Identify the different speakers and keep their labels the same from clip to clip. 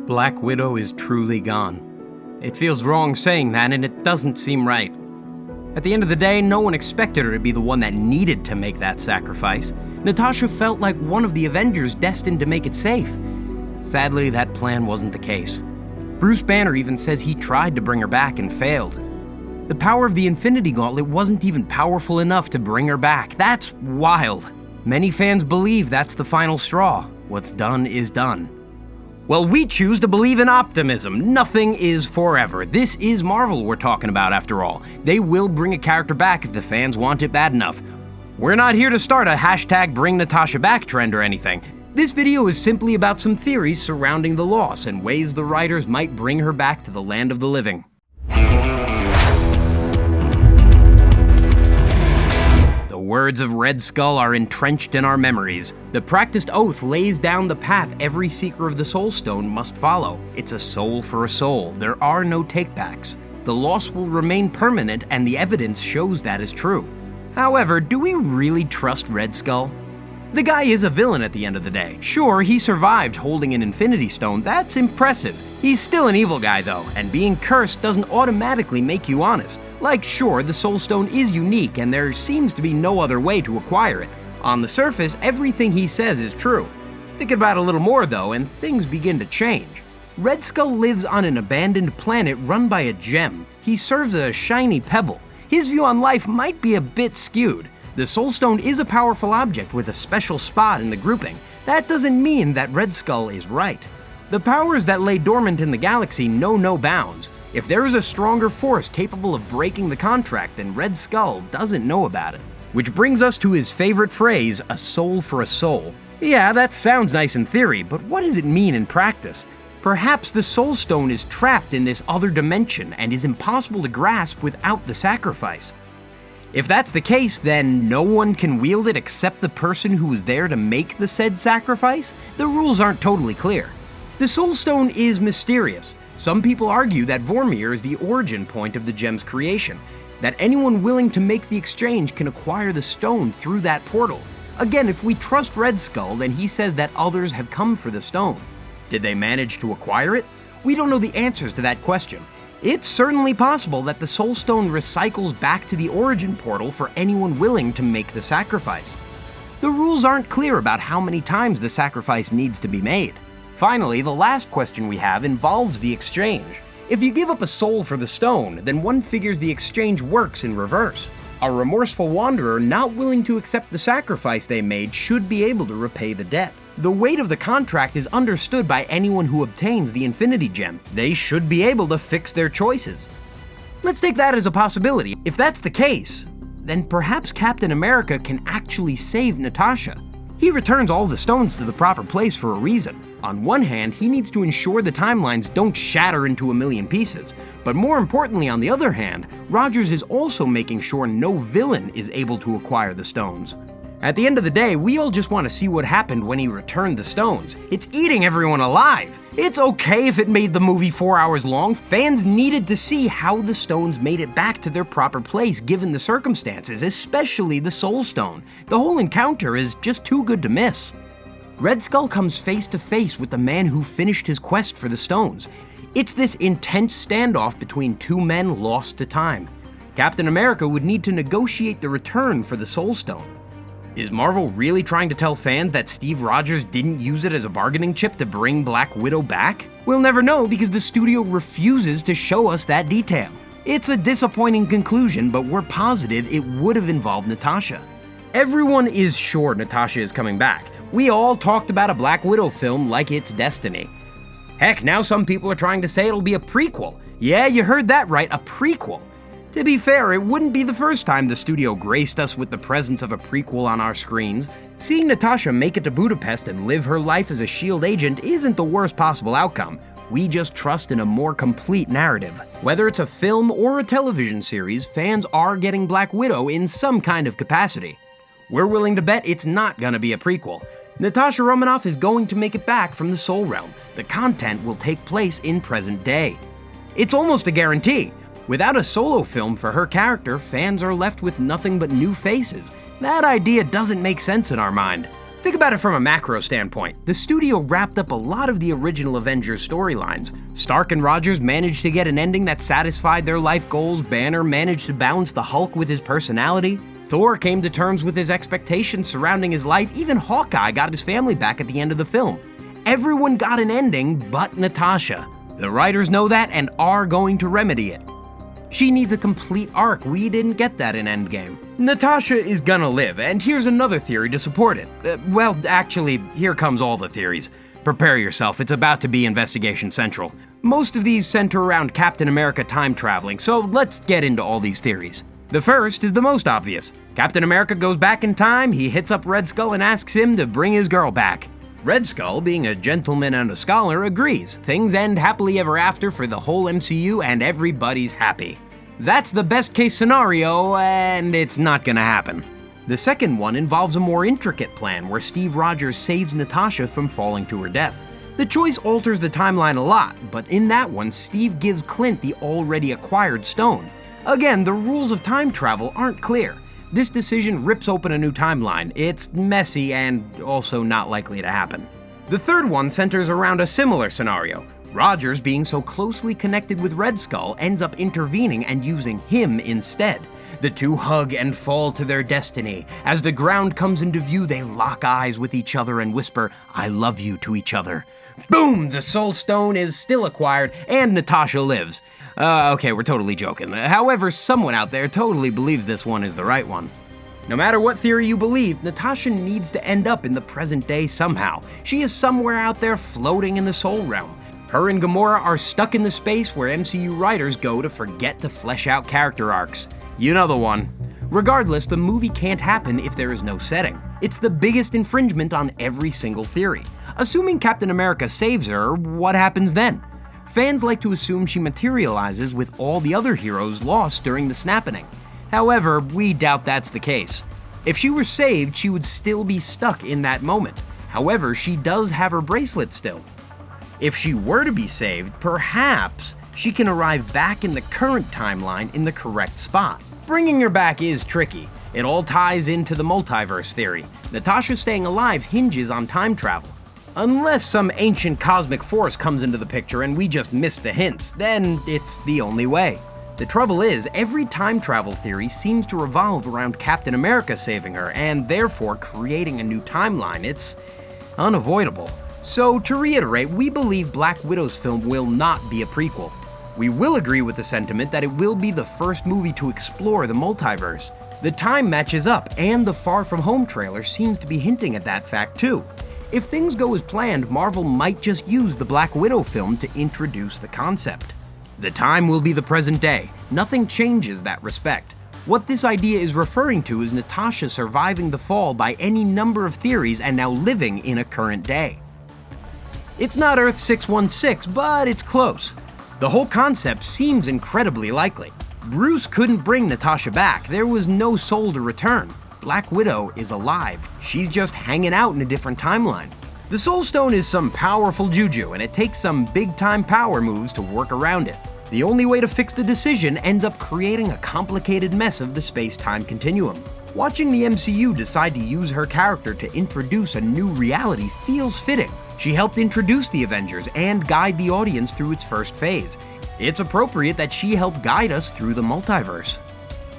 Speaker 1: Black Widow is truly gone. It feels wrong saying that, and it doesn't seem right. At the end of the day, no one expected her to be the one that needed to make that sacrifice. Natasha felt like one of the Avengers destined to make it safe. Sadly, that plan wasn't the case. Bruce Banner even says he tried to bring her back and failed. The power of the Infinity Gauntlet wasn't even powerful enough to bring her back. That's wild. Many fans believe that's the final straw. What's done is done. Well, we choose to believe in optimism. Nothing is forever. This is Marvel we're talking about, after all. They will bring a character back if the fans want it bad enough. We're not here to start a hashtag bring Natasha back trend or anything. This video is simply about some theories surrounding the loss and ways the writers might bring her back to the land of the living. The words of Red Skull are entrenched in our memories. The practiced oath lays down the path every seeker of the Soul Stone must follow. It's a soul for a soul. There are no takebacks. The loss will remain permanent, and the evidence shows that is true. However, do we really trust Red Skull? The guy is a villain at the end of the day. Sure, he survived holding an Infinity Stone. That's impressive. He's still an evil guy though, and being cursed doesn't automatically make you honest. Like, sure, the Soul Stone is unique and there seems to be no other way to acquire it. On the surface, everything he says is true. Think about it a little more though, and things begin to change. Red Skull lives on an abandoned planet run by a gem. He serves as a shiny pebble. His view on life might be a bit skewed. The Soul Stone is a powerful object with a special spot in the grouping. That doesn't mean that Red Skull is right. The powers that lay dormant in the galaxy know no bounds. If there is a stronger force capable of breaking the contract, then Red Skull doesn't know about it. Which brings us to his favorite phrase, a soul for a soul. Yeah, that sounds nice in theory, but what does it mean in practice? Perhaps the Soul Stone is trapped in this other dimension and is impossible to grasp without the sacrifice. If that's the case, then no one can wield it except the person who was there to make the said sacrifice? The rules aren't totally clear. The Soul Stone is mysterious. Some people argue that Vormir is the origin point of the gem's creation, that anyone willing to make the exchange can acquire the stone through that portal. Again, if we trust Red Skull, then he says that others have come for the stone. Did they manage to acquire it? We don't know the answers to that question. It's certainly possible that the Soul Stone recycles back to the origin portal for anyone willing to make the sacrifice. The rules aren't clear about how many times the sacrifice needs to be made. Finally, the last question we have involves the exchange. If you give up a soul for the stone, then one figures the exchange works in reverse. A remorseful wanderer not willing to accept the sacrifice they made should be able to repay the debt. The weight of the contract is understood by anyone who obtains the Infinity Gem. They should be able to fix their choices. Let's take that as a possibility. If that's the case, then perhaps Captain America can actually save Natasha. He returns all the stones to the proper place for a reason. On one hand, he needs to ensure the timelines don't shatter into a million pieces. But more importantly, on the other hand, Rogers is also making sure no villain is able to acquire the stones. At the end of the day, we all just want to see what happened when he returned the stones. It's eating everyone alive. It's okay if it made the movie 4 hours long. Fans needed to see how the stones made it back to their proper place given the circumstances, especially the Soul Stone. The whole encounter is just too good to miss. Red Skull comes face to face with the man who finished his quest for the stones. It's this intense standoff between two men lost to time. Captain America would need to negotiate the return for the Soul Stone. Is Marvel really trying to tell fans that Steve Rogers didn't use it as a bargaining chip to bring Black Widow back? We'll never know because the studio refuses to show us that detail. It's a disappointing conclusion, but we're positive it would have involved Natasha. Everyone is sure Natasha is coming back. We all talked about a Black Widow film like it's destiny. Heck, now some people are trying to say it'll be a prequel. Yeah, you heard that right, a prequel. To be fair, it wouldn't be the first time the studio graced us with the presence of a prequel on our screens. Seeing Natasha make it to Budapest and live her life as a S.H.I.E.L.D. agent isn't the worst possible outcome. We just trust in a more complete narrative. Whether it's a film or a television series, fans are getting Black Widow in some kind of capacity. We're willing to bet it's not gonna be a prequel. Natasha Romanov is going to make it back from the Soul Realm. The content will take place in present day. It's almost a guarantee. Without a solo film for her character, fans are left with nothing but new faces. That idea doesn't make sense in our mind. Think about it from a macro standpoint. The studio wrapped up a lot of the original Avengers storylines. Stark and Rogers managed to get an ending that satisfied their life goals, Banner managed to balance the Hulk with his personality, Thor came to terms with his expectations surrounding his life, even Hawkeye got his family back at the end of the film. Everyone got an ending but Natasha. The writers know that and are going to remedy it. She needs a complete arc. We didn't get that in Endgame. Natasha is gonna live, and here's another theory to support it. Well, actually, here comes all the theories. Prepare yourself, it's about to be Investigation Central. Most of these center around Captain America time traveling, so let's get into all these theories. The first is the most obvious. Captain America goes back in time, he hits up Red Skull and asks him to bring his girl back. Red Skull, being a gentleman and a scholar, agrees. Things end happily ever after for the whole MCU and everybody's happy. That's the best case scenario, and it's not gonna happen. The second one involves a more intricate plan where Steve Rogers saves Natasha from falling to her death. The choice alters the timeline a lot, but in that one, Steve gives Clint the already acquired stone. Again, the rules of time travel aren't clear. This decision rips open a new timeline. It's messy and also not likely to happen. The third one centers around a similar scenario. Rogers, being so closely connected with Red Skull, ends up intervening and using him instead. The two hug and fall to their destiny. As the ground comes into view, they lock eyes with each other and whisper, "I love you," to each other. Boom! The Soul Stone is still acquired, and Natasha lives. Okay, we're totally joking. However, someone out there totally believes this one is the right one. No matter what theory you believe, Natasha needs to end up in the present day somehow. She is somewhere out there floating in the Soul Realm. Her and Gamora are stuck in the space where MCU writers go to forget to flesh out character arcs. You know the one. Regardless, the movie can't happen if there is no setting. It's the biggest infringement on every single theory. Assuming Captain America saves her, what happens then? Fans like to assume she materializes with all the other heroes lost during the snapping. However, we doubt that's the case. If she were saved, she would still be stuck in that moment. However, she does have her bracelet still. If she were to be saved, perhaps she can arrive back in the current timeline in the correct spot. Bringing her back is tricky. It all ties into the multiverse theory. Natasha staying alive hinges on time travel. Unless some ancient cosmic force comes into the picture and we just miss the hints, then it's the only way. The trouble is, every time travel theory seems to revolve around Captain America saving her and therefore creating a new timeline. It's unavoidable. So to reiterate, we believe Black Widow's film will not be a prequel. We will agree with the sentiment that it will be the first movie to explore the multiverse. The time matches up, and the Far From Home trailer seems to be hinting at that fact too. If things go as planned, Marvel might just use the Black Widow film to introduce the concept. The time will be the present day. Nothing changes that respect. What this idea is referring to is Natasha surviving the fall by any number of theories and now living in a current day. It's not Earth 616, but it's close. The whole concept seems incredibly likely. Bruce couldn't bring Natasha back. There was no soul to return. Black Widow is alive. She's just hanging out in a different timeline. The Soul Stone is some powerful juju, and it takes some big-time power moves to work around it. The only way to fix the decision ends up creating a complicated mess of the space-time continuum. Watching the MCU decide to use her character to introduce a new reality feels fitting. She helped introduce the Avengers and guide the audience through its first phase. It's appropriate that she helped guide us through the multiverse.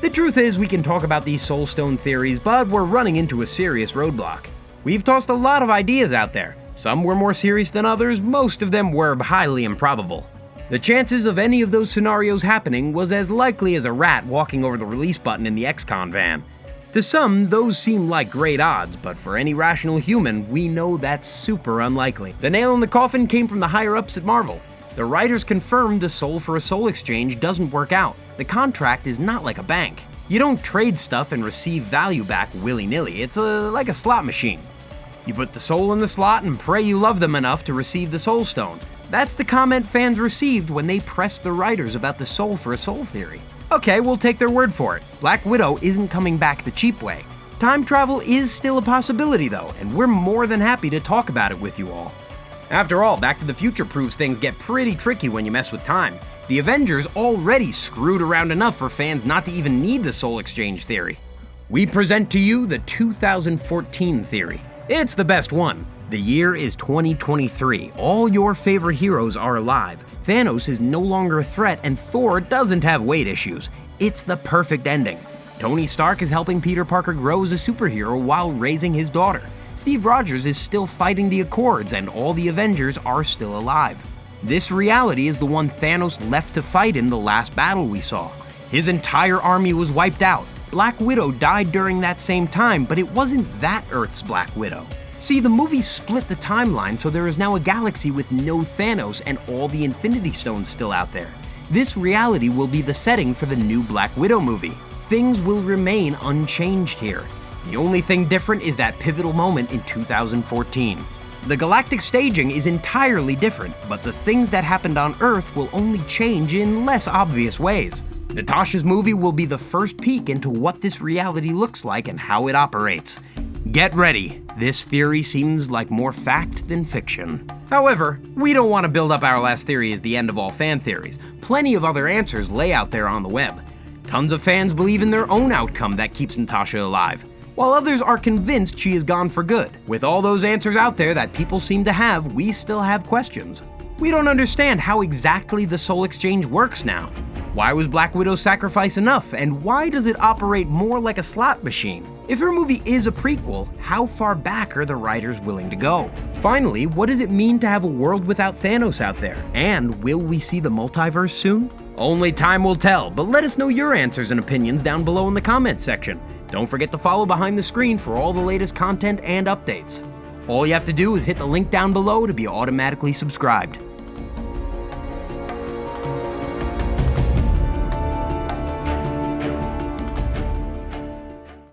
Speaker 1: The truth is, we can talk about these Soul Stone theories, but we're running into a serious roadblock. We've tossed a lot of ideas out there. Some were more serious than others, most of them were highly improbable. The chances of any of those scenarios happening was as likely as a rat walking over the release button in the ex-con van. To some, those seem like great odds, but for any rational human, we know that's super unlikely. The nail in the coffin came from the higher-ups at Marvel. The writers confirmed the soul for a soul exchange doesn't work out. The contract is not like a bank. You don't trade stuff and receive value back willy-nilly. It's like a slot machine. You put the soul in the slot and pray you love them enough to receive the Soul Stone. That's the comment fans received when they pressed the writers about the soul for a soul theory. Okay, we'll take their word for it. Black Widow isn't coming back the cheap way. Time travel is still a possibility though, and we're more than happy to talk about it with you all. After all, Back to the Future proves things get pretty tricky when you mess with time. The Avengers already screwed around enough for fans not to even need the soul exchange theory. We present to you the 2014 theory. It's the best one. The year is 2023. All your favorite heroes are alive. Thanos is no longer a threat, and Thor doesn't have weight issues. It's the perfect ending. Tony Stark is helping Peter Parker grow as a superhero while raising his daughter. Steve Rogers is still fighting the Accords, and all the Avengers are still alive. This reality is the one Thanos left to fight in the last battle we saw. His entire army was wiped out. Black Widow died during that same time, but it wasn't that Earth's Black Widow. See, the movie split the timeline, so there is now a galaxy with no Thanos and all the Infinity Stones still out there. This reality will be the setting for the new Black Widow movie. Things will remain unchanged here. The only thing different is that pivotal moment in 2014. The galactic staging is entirely different, but the things that happened on Earth will only change in less obvious ways. Natasha's movie will be the first peek into what this reality looks like and how it operates. Get ready, this theory seems like more fact than fiction. However, we don't want to build up our last theory as the end of all fan theories. Plenty of other answers lay out there on the web. Tons of fans believe in their own outcome that keeps Natasha alive, while others are convinced she is gone for good. With all those answers out there that people seem to have, we still have questions. We don't understand how exactly the soul exchange works now. Why was Black Widow's sacrifice enough, and why does it operate more like a slot machine? If her movie is a prequel, how far back are the writers willing to go? Finally, what does it mean to have a world without Thanos out there? And will we see the multiverse soon? Only time will tell, but let us know your answers and opinions down below in the comments section. Don't forget to follow Behind the Screen for all the latest content and updates. All you have to do is hit the link down below to be automatically subscribed.